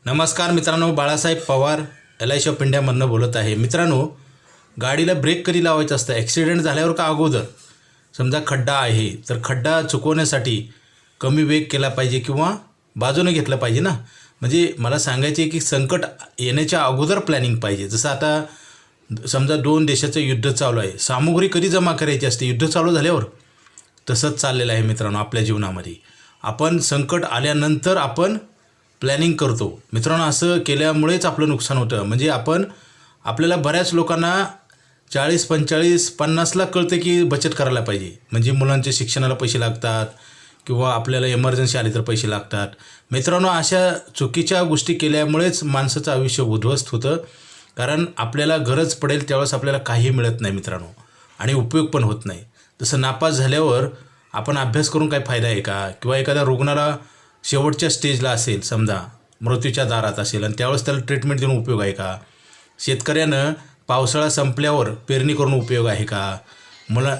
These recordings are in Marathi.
नमस्कार मित्रांनो, बाळासाहेब पवार LIC ऑफ इंडियामधनं बोलत आहे. मित्रांनो, गाडीला ब्रेक कधी लावायचं असतं? ॲक्सिडेंट झाल्यावर का अगोदर? समजा खड्डा आहे तर खड्डा चुकवण्यासाठी कमी वेग केला पाहिजे किंवा बाजूने घेतलं पाहिजे ना. म्हणजे मला सांगायचे की संकट येण्याच्या अगोदर प्लॅनिंग पाहिजे. जसं आता समजा दोन देशाचं युद्ध चालू आहे, सामुग्री कधी जमा करायची असते? युद्ध चालू झाल्यावर. तसंच चाललेलं आहे मित्रांनो आपल्या जीवनामध्ये. आपण संकट आल्यानंतर आपण प्लॅनिंग करतो मित्रांनो. असं केल्यामुळेच आपलं नुकसान होतं. म्हणजे आपल्याला बऱ्याच लोकांना 40, 45, 50ला कळतं की बचत करायला पाहिजे. म्हणजे मुलांच्या शिक्षणाला पैसे लागतात किंवा आपल्याला इमर्जन्सी आली तर पैसे लागतात. मित्रांनो, अशा चुकीच्या गोष्टी केल्यामुळेच माणसाचं आयुष्य उद्ध्वस्त होतं. कारण आपल्याला गरज पडेल त्यावेळेस आपल्याला काही मिळत नाही मित्रांनो, आणि उपयोग पण होत नाही. जसं नापास झाल्यावर आपण अभ्यास करून काही फायदा आहे का? किंवा एखाद्या रुग्णाला शेवटच्या स्टेजला असेल, समजा मृत्यूच्या दारात असेल, आणि त्यावेळेस त्याला ट्रीटमेंट देऊन उपयोग आहे का? शेतकऱ्यानं पावसाळा संपल्यावर पेरणी करून उपयोग आहे का? मला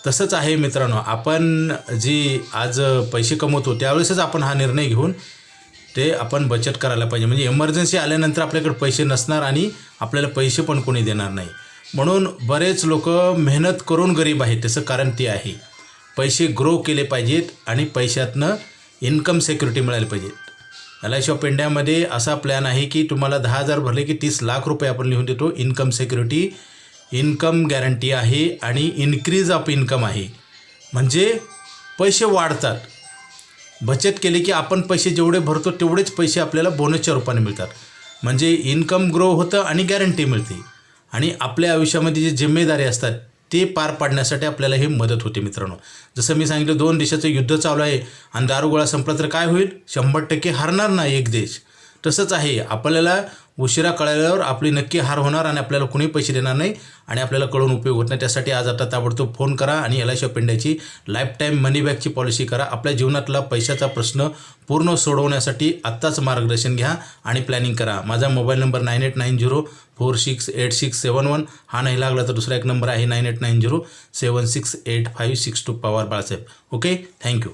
तसंच आहे मित्रांनो. आपण जी आज पैसे कमवतो त्यावेळेसच आपण हा निर्णय घेऊन ते आपण बचत करायला पाहिजे. म्हणजे इमर्जन्सी आल्यानंतर आपल्याकडे पैसे नसणार आणि आपल्याला पैसे पण कोणी देणार नाही. म्हणून बरेच लोक मेहनत करून गरीब आहेत. त्याचं कारण ते आहे, पैसे ग्रो केले पाहिजेत आणि पैशातनं इन्कम सिक्युरिटी मिळाली पाहिजे. LIC ऑफ इंडियामध्ये असा प्लॅन आहे की तुम्हाला 10,000 भरले की 30 लाख रुपये आपण लिहून देतो. इन्कम सिक्युरिटी, इन्कम गॅरंटी आहे आणि इन्क्रीज ऑफ इन्कम आहे. म्हणजे पैसे वाढतात. बचत केली की आपण पैसे जेवढे भरतो तेवढेच पैसे आपल्याला बोनसच्या रूपाने मिळतात. म्हणजे इन्कम ग्रो होतं आणि गॅरंटी मिळते. आणि आपल्या आयुष्यामध्ये जे जिम्मेदारी असतात ते पार पाडण्यासाठी आपल्याला हे मदत होते मित्रांनो. जसं मी सांगितलं, दोन देशाचं युद्ध चालू आहे आणि दारुगोळा संपला तर काय होईल? 100% हारणार नाही एक देश. तसंच आहे, आपल्याला उशिरा कळल्यावर आपली नक्की हार होणार आणि आपल्याला कोणी पैसे देणार नाही आणि आपल्याला कळून उपयोग होत नाही. त्यासाठी आज आता ताबडतोब फोन करा आणि LIC ऑफ इंडियाची लाईफ टाईम मनी बॅकची पॉलिसी करा. आपल्या जीवनातला पैशाचा प्रश्न पूर्ण सोडवण्यासाठी आत्ताच मार्गदर्शन घ्या आणि प्लॅनिंग करा. माझा मोबाईल नंबर 9890468671. हा नाही लागला तर दुसरा एक नंबर आहे 9890768562 पवार बाळासाहेब. Okay, thank you.